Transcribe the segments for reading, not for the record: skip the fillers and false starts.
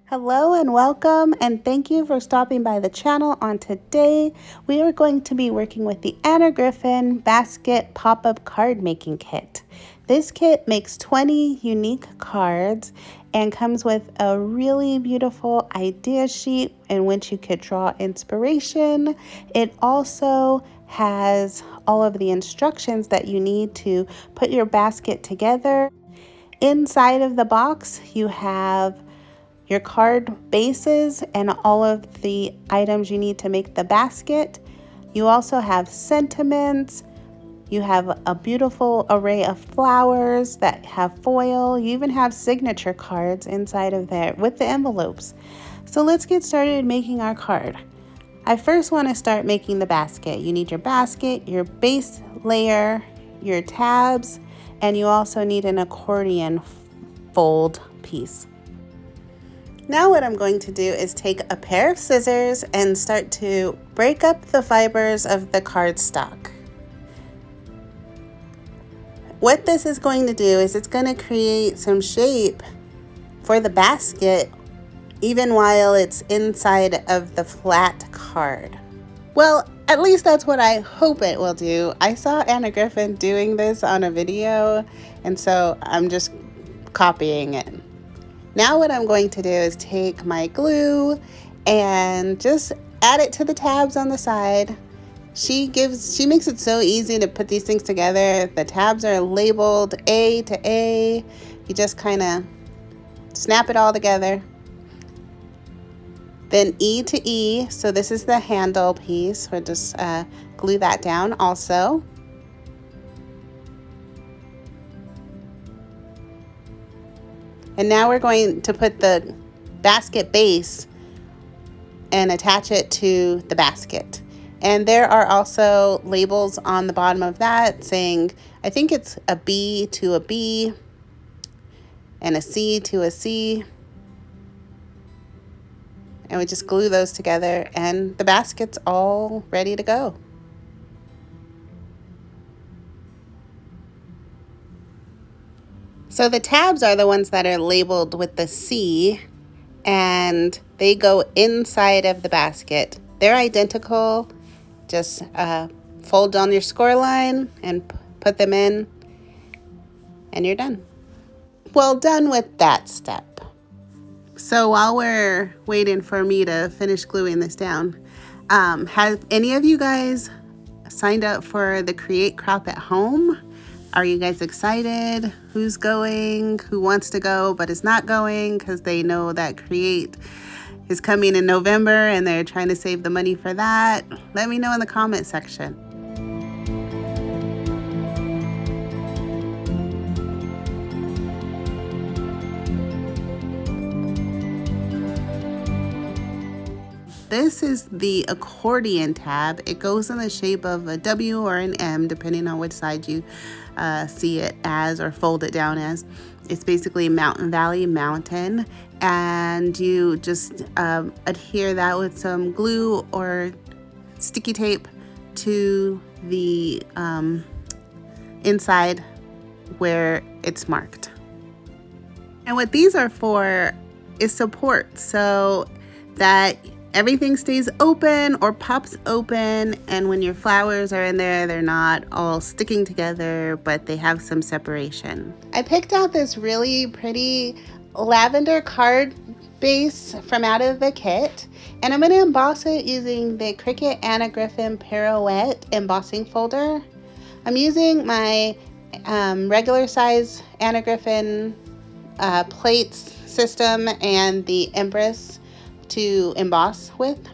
Hello and welcome, and thank you for stopping by the channel. On today we are going to be working with the Griffin basket pop-up card making kit. This kit makes 20 unique cards and comes with a really beautiful idea sheet in which you could draw inspiration. It also has all of the instructions that you need to put your basket together. Inside of the box you have your card bases and all of the items you need to make the basket. You also have sentiments. You have a beautiful array of flowers that have foil. You even have signature cards inside of there with the envelopes. So let's get started making our card. I first want to start making the basket. You need your basket, your base layer, your tabs, and you also need an accordion fold piece. Now what I'm going to do is take a pair of scissors and start to break up the fibers of the cardstock. What this is going to do is it's going to create some shape for the basket even while it's inside of the flat card. Well, at least that's what I hope it will do. I saw Griffin doing this on a video, and so I'm just copying it. Now what I'm going to do is take my glue and just add it to the tabs on the side. She makes it so easy to put these things together. The tabs are labeled A to A. You just kind of snap it all together. Then E to E, so this is the handle piece. We'll just glue that down also. And now we're going to put the basket base and attach it to the basket. And there are also labels on the bottom of that saying, I think it's a B to a B and a C to a C. And we just glue those together and the basket's all ready to go. So the tabs are the ones that are labeled with the C, and they go inside of the basket. They're identical. Just fold on your score line and put them in, and you're done. Well, done with that step. So while we're waiting for me to finish gluing this down, have any of you guys signed up for the Create Crop at Home? Are you guys excited? Who's going? Who wants to go but is not going because they know that Create is coming in November and they're trying to save the money for that? Let me know in the comment section. This is the accordion tab. It goes in the shape of a W or an M, depending on which side you see it as or fold it down as. It's basically Mountain Valley Mountain, and you just adhere that with some glue or sticky tape to the inside where it's marked. And what these are for is support, so that everything stays open or pops open, and when your flowers are in there, they're not all sticking together, but they have some separation. I picked out this really pretty lavender card base from out of the kit, and I'm going to emboss it using the Cricut Griffin Pirouette embossing folder. I'm using my regular size Griffin plates system and the Empress to emboss with.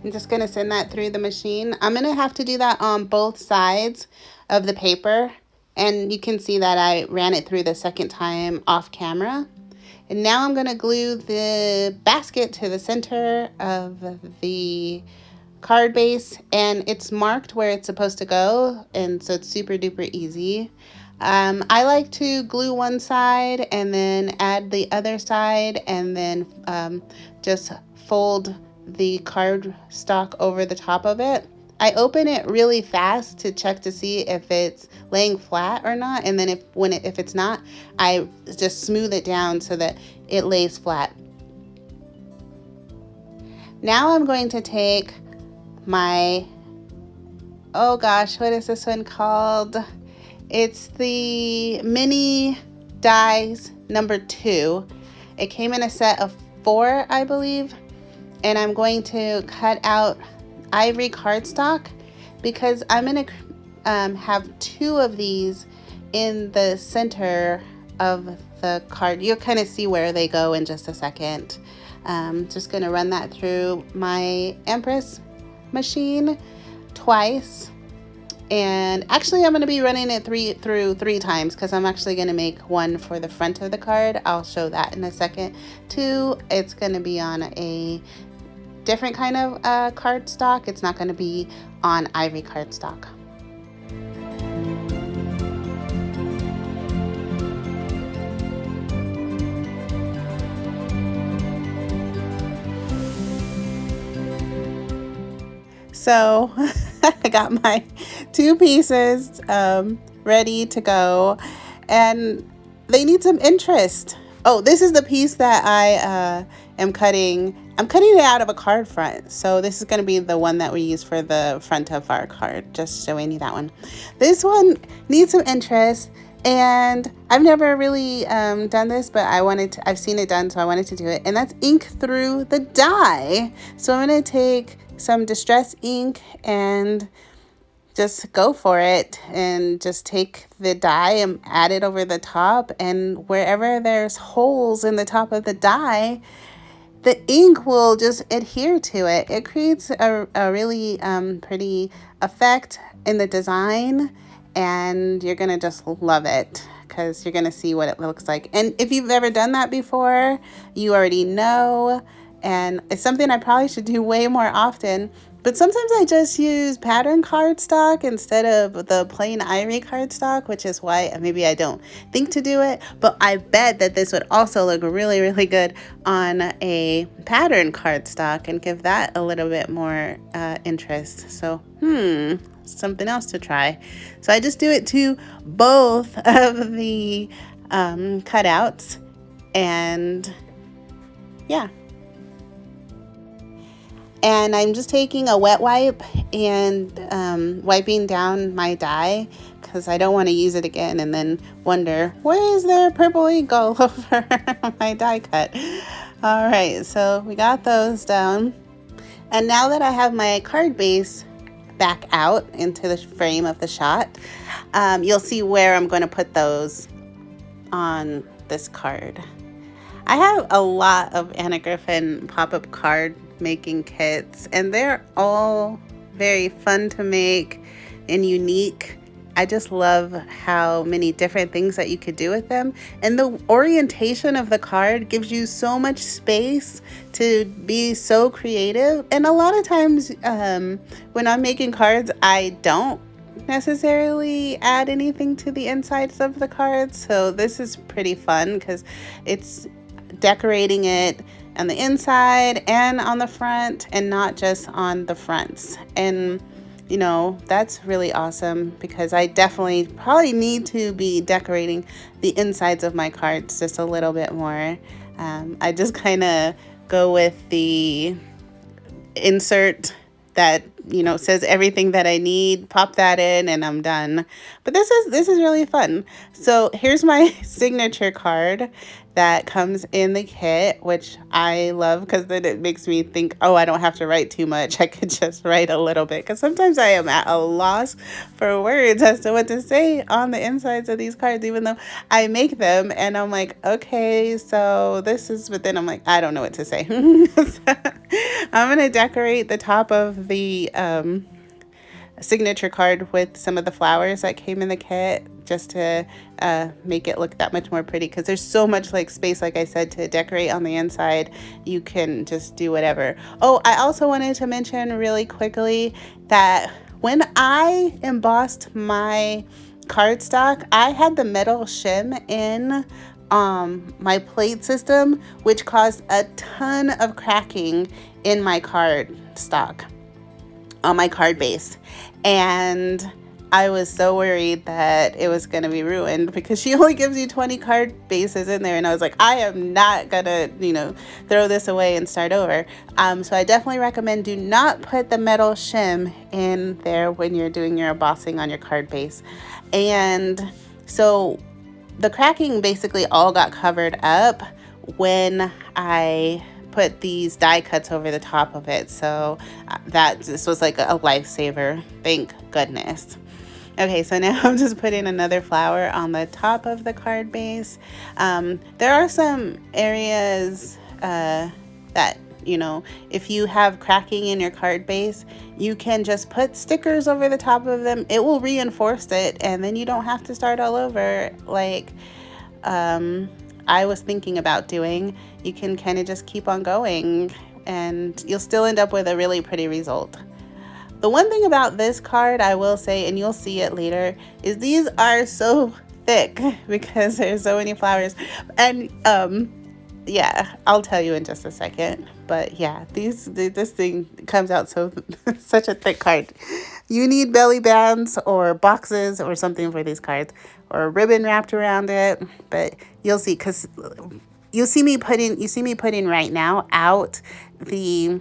I'm just going to send that through the machine. I'm going to have to do that on both sides of the paper, and you can see that I ran it through the second time off camera. And now I'm going to glue the basket to the center of the card base, and it's marked where it's supposed to go, and so it's super duper easy. I like to glue one side and then add the other side, and then just fold the cardstock over the top of it. I open it really fast to check to see if it's laying flat or not, and then if it's not, I just smooth it down so that it lays flat. Now I'm going to take my, oh gosh, what is this one called? It's the mini dies number 2. It came in a set of 4, I believe, and I'm going to cut out Ivory cardstock because I'm going to have 2 of these in the center of the card. You'll kind of see where they go in just a second. Just going to run that through my Empress machine twice. And actually I'm going to be running it through 3 times because I'm actually going to make one for the front of the card. I'll show that in a second. 2, it's going to be on a different kind of cardstock. It's not going to be on Ivory cardstock. So I got my 2 pieces ready to go, and they need some interest. Oh, this is the piece that I am cutting. I'm cutting it out of a card front, so this is going to be the one that we use for the front of our card. Just showing you that one. This one needs some interest, and I've never really done this, but I've seen it done, so I wanted to do it. And that's ink through the die. So I'm going to take some distress ink and just go for it, and just take the die and add it over the top, and wherever there's holes in the top of the die, the ink will just adhere to it. It creates a really pretty effect in the design, and you're gonna just love it because you're gonna see what it looks like. And if you've ever done that before, you already know, and it's something I probably should do way more often. But sometimes I just use pattern cardstock instead of the plain Ivory cardstock, which is why maybe I don't think to do it. But I bet that this would also look really, really good on a pattern cardstock and give that a little bit more interest. So, something else to try. So I just do it to both of the cutouts, and yeah. And I'm just taking a wet wipe and wiping down my die because I don't want to use it again and then wonder, why is there purple ink all over my die cut? All right, so we got those down. And now that I have my card base back out into the frame of the shot, you'll see where I'm going to put those on this card. I have a lot of Anna Griffin pop-up card making kits, and they're all very fun to make and unique. I just love how many different things that you could do with them, and the orientation of the card gives you so much space to be so creative. And a lot of times when I'm making cards, I don't necessarily add anything to the insides of the cards, so this is pretty fun because it's decorating it on the inside and on the front, and not just on the fronts. And you know, that's really awesome because I definitely probably need to be decorating the insides of my cards just a little bit more. I just kind of go with the insert that, you know, says everything that I need, pop that in, and I'm done. But this is really fun. So here's my signature card that comes in the kit, which I love because then it makes me think, oh, I don't have to write too much. I could just write a little bit, because sometimes I am at a loss for words as to what to say on the insides of these cards, even though I make them and I'm like, okay, so this is, but then I'm like, I don't know what to say. So I'm going to decorate the top of the signature card with some of the flowers that came in the kit, just to make it look that much more pretty, because there's so much like space, like I said, to decorate on the inside. You can just do whatever. Oh, I also wanted to mention really quickly that when I embossed my cardstock, I had the metal shim in my plate system, which caused a ton of cracking in my cardstock. on my card base, and I was so worried that it was going to be ruined because she only gives you 20 card bases in there, and I was like, I am not gonna, throw this away and start over. So I definitely recommend do not put the metal shim in there when you're doing your embossing on your card base. And so the cracking basically all got covered up when I put these die cuts over the top of it. So this was like a lifesaver, thank goodness. Okay, so now I'm just putting another flower on the top of the card base. There are some areas that, if you have cracking in your card base, you can just put stickers over the top of them. It will reinforce it, and then you don't have to start all over like I was thinking about doing. You can kind of just keep on going, and you'll still end up with a really pretty result. The one thing about this card, I will say, and you'll see it later, is these are so thick because there's so many flowers. And yeah, I'll tell you in just a second. But yeah, this thing comes out so such a thick card. You need belly bands or boxes or something for these cards, or a ribbon wrapped around it. But you'll see, because you see me putting right now out the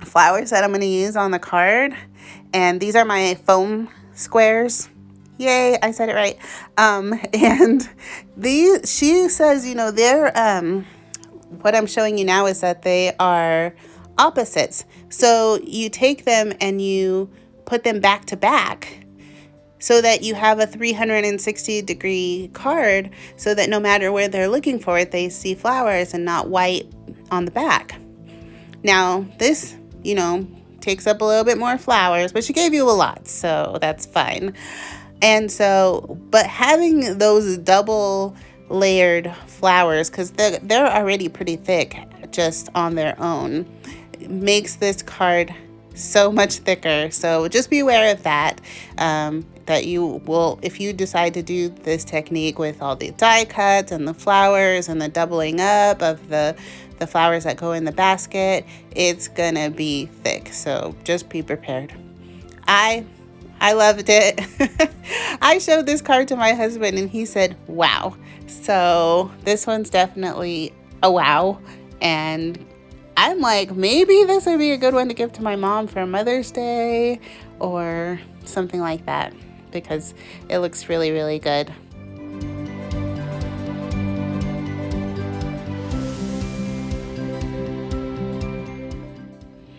flowers that I'm going to use on the card, and these are my foam squares. Yay, I said it right. And she says, they're what I'm showing you now is that they are opposites. So you take them and you put them back to back so that you have a 360-degree card, so that no matter where they're looking for it, they see flowers and not white on the back. Now, this takes up a little bit more flowers, but she gave you a lot, so that's fine. And so, but having those double layered flowers, because they're already pretty thick just on their own, makes this card so much thicker. So just be aware of that, that you will, if you decide to do this technique with all the die cuts and the flowers and the doubling up of the flowers that go in the basket, it's gonna be thick. So just be prepared. I loved it. I showed this card to my husband and he said, wow. So this one's definitely a wow. And I'm like, maybe this would be a good one to give to my mom for Mother's Day or something like that, because it looks really, really good.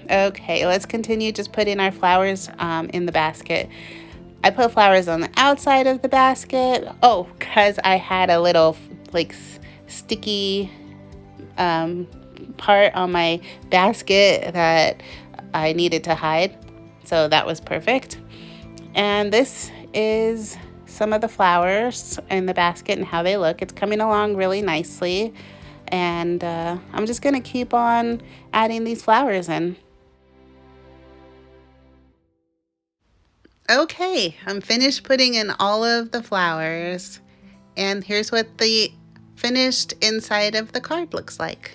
Okay, let's continue just putting our flowers in the basket. I put flowers on the outside of the basket. Oh, because I had a little sticky part on my basket that I needed to hide. So that was perfect. And this is some of the flowers in the basket and how they look. It's coming along really nicely. And I'm just going to keep on adding these flowers in. Okay, I'm finished putting in all of the flowers, and here's what the finished inside of the card looks like.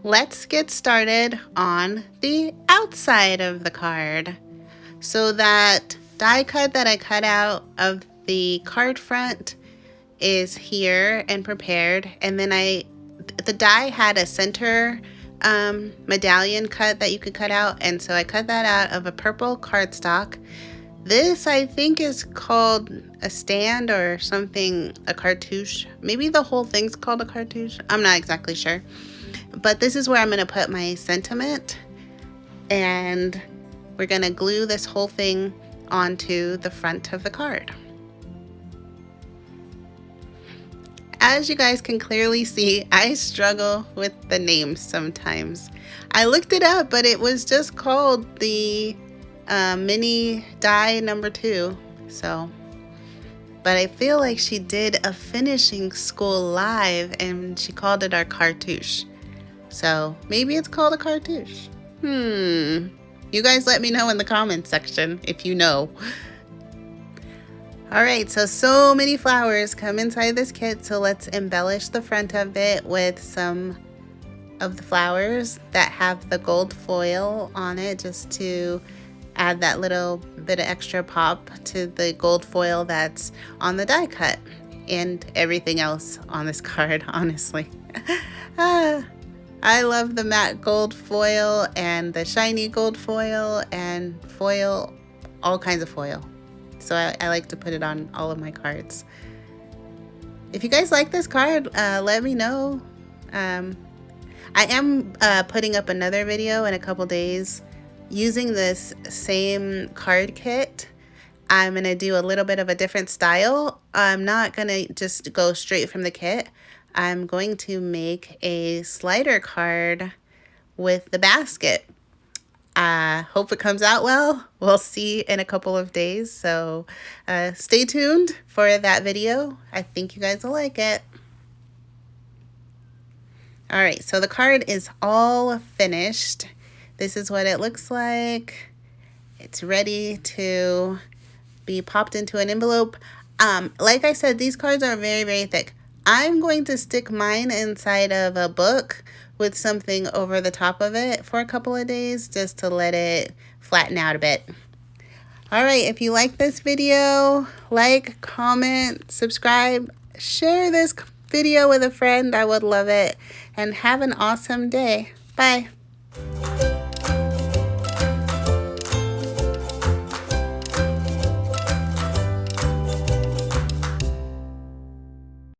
Let's get started on the outside of the card. So that die cut that I cut out of the card front is here and prepared, and then the die had a center medallion cut that you could cut out, and so I cut that out of a purple cardstock. This I think is called a stand or something, a cartouche. Maybe the whole thing's called a cartouche. I'm not exactly sure, but this is where I'm going to put my sentiment, and we're going to glue this whole thing onto the front of the card. As you guys can clearly see, I struggle with the names sometimes. I looked it up, but it was just called the mini die number 2. So, but I feel like she did a finishing school live and she called it our cartouche. So maybe it's called a cartouche. You guys let me know in the comments section if you know. Alright, so many flowers come inside this kit, so let's embellish the front of it with some of the flowers that have the gold foil on it, just to add that little bit of extra pop to the gold foil that's on the die cut and everything else on this card, honestly. I love the matte gold foil and the shiny gold foil and foil, all kinds of foil. So I like to put it on all of my cards. If you guys like this card, let me know. I am putting up another video in a couple days using this same card kit. I'm going to do a little bit of a different style. I'm not going to just go straight from the kit. I'm going to make a slider card with the basket. Hope it comes out well. We'll see in a couple of days. So stay tuned for that video. I think you guys will like it. All right, so the card is all finished. This is what it looks like. It's ready to be popped into an envelope. Like I said, these cards are very, very thick. I'm going to stick mine inside of a book with something over the top of it for a couple of days just to let it flatten out a bit. All right, if you like this video, like, comment, subscribe, share this video with a friend. I would love it. And have an awesome day. Bye.